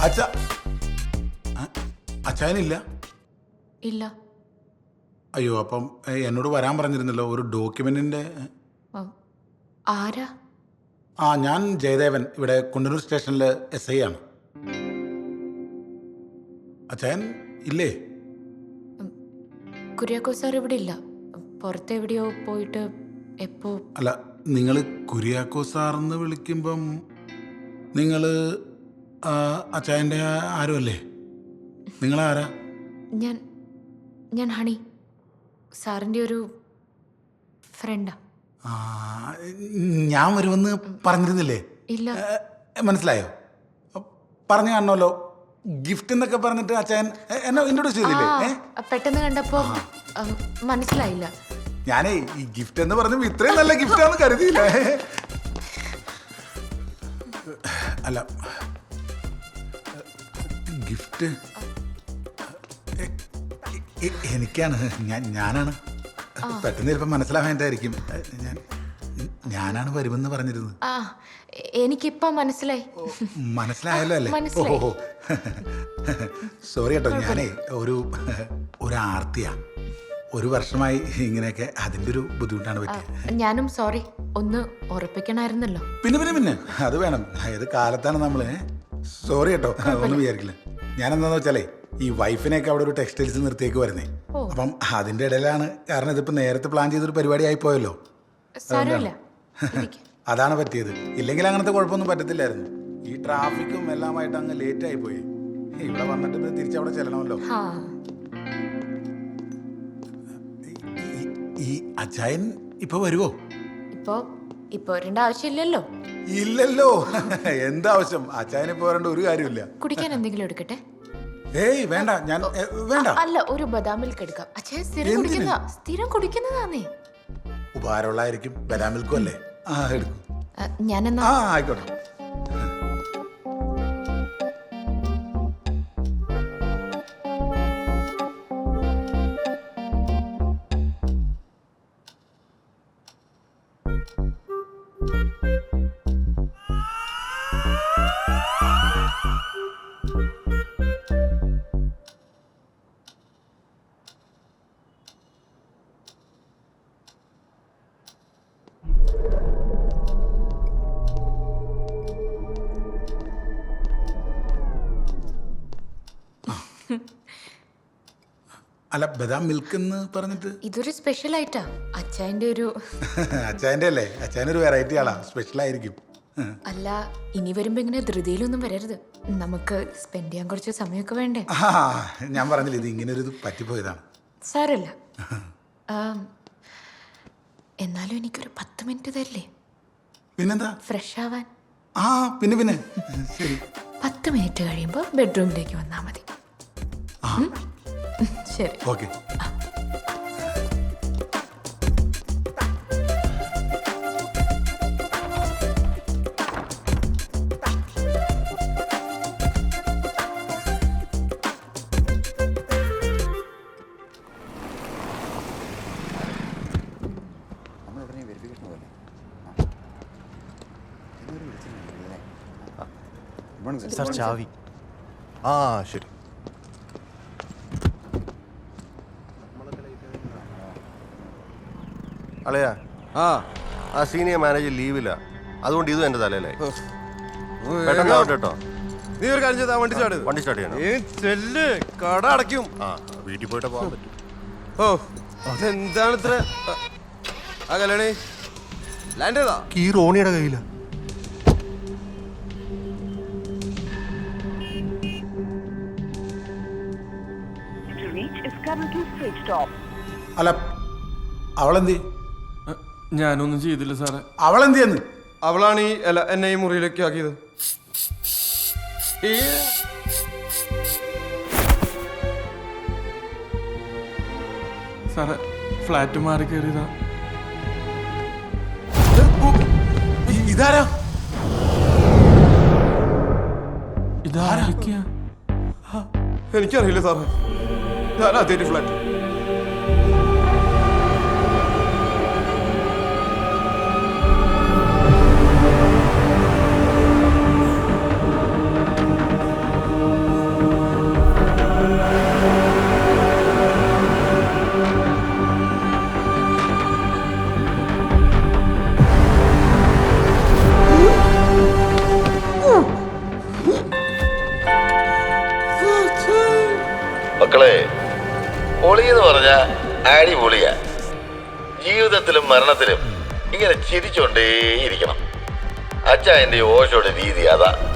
അച്ഛ അച്ഛനില്ല. ഇല്ല. അയ്യോ, അപ്പം എന്നോട് വരാൻ പറഞ്ഞിരുന്നല്ലോ ഒരു ഡോക്യുമെന്റിന്റെ. ആരാ? ഞാൻ ജയദേവൻ, ഇവിടെ കുണ്ടന്നൂർ സ്റ്റേഷനിലെ SI ആണ്. അച്ഛൻ ഇല്ലേ? കുര്യാക്കോ സാർ ഇവിടെ ഇല്ല, പുറത്തെവിടെയോ പോയിട്ട്. എപ്പോ? അല്ല, നിങ്ങൾ കുര്യാക്കോ സാറെന്ന് വിളിക്കുമ്പം നിങ്ങൾ അച്ഛൻ്റെ ആരുമല്ലേ? നിങ്ങളാരാ? ഞാൻ ഹണി, സാറിൻ്റെ ഒരു ഫ്രണ്ടാ. ഞാൻ വരുമെന്ന് പറഞ്ഞിരുന്നില്ലേ? ഇല്ല. മനസ്സിലായോ? പറഞ്ഞു കാണണമല്ലോ. ഗിഫ്റ്റ് എന്നൊക്കെ പറഞ്ഞിട്ട് അച്ഛൻ എന്നെ ഇൻട്രൊഡ്യൂസ് ചെയ്തില്ലേ? പെട്ടെന്ന് കണ്ടപ്പോ മനസ്സിലായില്ല. ഞാനേ ഈ ഗിഫ്റ്റ് എന്ന് പറഞ്ഞു ഇത്രയും നല്ല ഗിഫ്റ്റാന്ന് കരുതിയില്ല. അല്ല, ഗിഫ്റ്റ് എനിക്കാണ്. ഞാനാണ്. പെട്ടെന്ന് ചിലപ്പോൾ മനസ്സിലാവേണ്ടായിരിക്കും. ഞാനാണ് വരുമെന്ന് പറഞ്ഞിരുന്നത്. എനിക്കിപ്പോ മനസ്സിലായി. മനസ്സിലായല്ലോ അല്ലേ? ഓഹോ, സോറി കേട്ടോ. ഞാനേ ഒരു ആർത്തിയാ. ഒരു വർഷമായി ഇങ്ങനെയൊക്കെ, അതിൻ്റെ ഒരു ബുദ്ധിമുട്ടാണ് പറ്റിയത്. ഞാനും സോറി. ഒന്ന് ഉറപ്പിക്കണമായിരുന്നല്ലോ. പിന്നെ അത് വേണം. ഏത് കാലത്താണ് നമ്മള്. സോറി കേട്ടോ, ഒന്നും വിചാരിക്കില്ല. ഞാൻ എന്താന്ന് വെച്ചാലേ ഈ വൈഫിനെയൊക്കെ അവിടെ ഒരു ടെക്സ്റ്റൈൽസ് നിർത്തിയേക്ക് വരുന്നേ. അപ്പം അതിന്റെ ഇടയിലാണ്. കാരണം ഇതിപ്പോ നേരത്തെ പ്ലാൻ ചെയ്തൊരു പരിപാടി ആയി പോയല്ലോ. അതാണ് പറ്റിയത്. ഇല്ലെങ്കിൽ അങ്ങനത്തെ കുഴപ്പമൊന്നും പറ്റത്തില്ലായിരുന്നു. ഈ ട്രാഫിക്കും എല്ലാമായിട്ട് അങ്ങ് ലേറ്റ് ആയി പോയി. ഇവിടെ വന്നിട്ട് തിരിച്ചവിടെ ചെല്ലണമല്ലോ. ഈ അച്ചായൻ ഇപ്പൊ വരുവോ? ഇപ്പൊ വരേണ്ട ആവശ്യമില്ലല്ലോ. ഇല്ലല്ലോ. എന്താവശ്യം? അച്ചായൻ ഇപ്പൊ വരേണ്ട ഒരു കാര്യമില്ല. കുടിക്കാൻ എന്തെങ്കിലും എടുക്കട്ടെ? ഏയ് വേണ്ട. വേണ്ട. അല്ല, ഒരു ബദാം മിൽക്ക് എടുക്കാം. അച്ഛൻ സ്ഥിരം കുടിക്കുന്നതാന്നേ. ഉപകാരമുള്ളായിരിക്കും. ബദാം മിൽക്കും അല്ലേ? എടുക്കും. ഞാനെന്നാ. ആയിക്കോട്ടെ. അല്ല, ബദാം മിൽക്ക് എന്ന് പറഞ്ഞിട്ട് ഇതൊരു സ്പെഷ്യൽ ആയിട്ടാ. അച്ചായന്റെ ഒരു അച്ചായന്റെ അല്ലേ? അച്ചായനൊരു വെറൈറ്റി ആളാ, സ്പെഷ്യൽ ആയിരിക്കും. അല്ല, ഇനി വരുമ്പോ ഇങ്ങനെ ധൃതിയിലൊന്നും വരരുത്. നമുക്ക് സ്പെൻഡ് ചെയ്യാൻ കുറച്ച് സമയമൊക്കെ വേണ്ടേ? ഞാൻ പറഞ്ഞില്ല, ഇത് ഇങ്ങനെ ഒരു പറ്റിപ്പോയതാണ്. സാരല്ല. എന്നാലും എനിക്കൊരു 10 മിനിറ്റ് തരില്ലേ? പിന്നെന്താ? ഫ്രഷ് ആവാൻ. പിന്നെ ശരി. 10 മിനിറ്റ് കഴിയുമ്പോൾ ബെഡ്റൂമിലേക്ക് വന്നാ മതി. ശരി. ഓക്കെ. സാർ ചാവി. ശരി. അളയാ, ആ സീനിയർ മാനേജർ ലീവില്ല. അതുകൊണ്ട് ഇതും എന്റെ തലയിലായി. പെട്ടെന്ന് ആവട്ടെ കേട്ടോ. നീ ഒരു കാര്യം ചെയ്താ വണ്ടി സ്റ്റാർട്ട് ചെയ്യണം. കട അടയ്ക്കും. വീട്ടിൽ പോയിട്ട് പോകാൻ പറ്റും. അതെന്താണ് ഇത്ര? കല്യാണി ലാൻഡ് ചെയ്താ? ഈ റോണിയുടെ കയ്യില. അല്ല, അവളെന്തി? ഞാനൊന്നും ചെയ്തില്ല സാറേ. അവളെന്തിയെന്ന്? അവളാണ് എന്നെ ഈ മുറിയിലേക്ക് ആക്കിയത്. സാറേ, ഫ്ലാറ്റ് മാറി കയറിയതാ. ഇതാരാ? ഇതാരൊക്കെയാ? എനിക്കറിയില്ല സാറേ. ഞാൻ ആദ്യമായിട്ട് ഫ്ലാറ്റ്. മക്കളെ, പൊളി എന്ന് പറഞ്ഞ അടിപൊളിയാ. ജീവിതത്തിലും മരണത്തിലും ഇങ്ങനെ ചിരിച്ചോണ്ടേയിരിക്കണം. അച്ഛാ എൻ്റെ ഓശോയുടെ രീതി അതാ.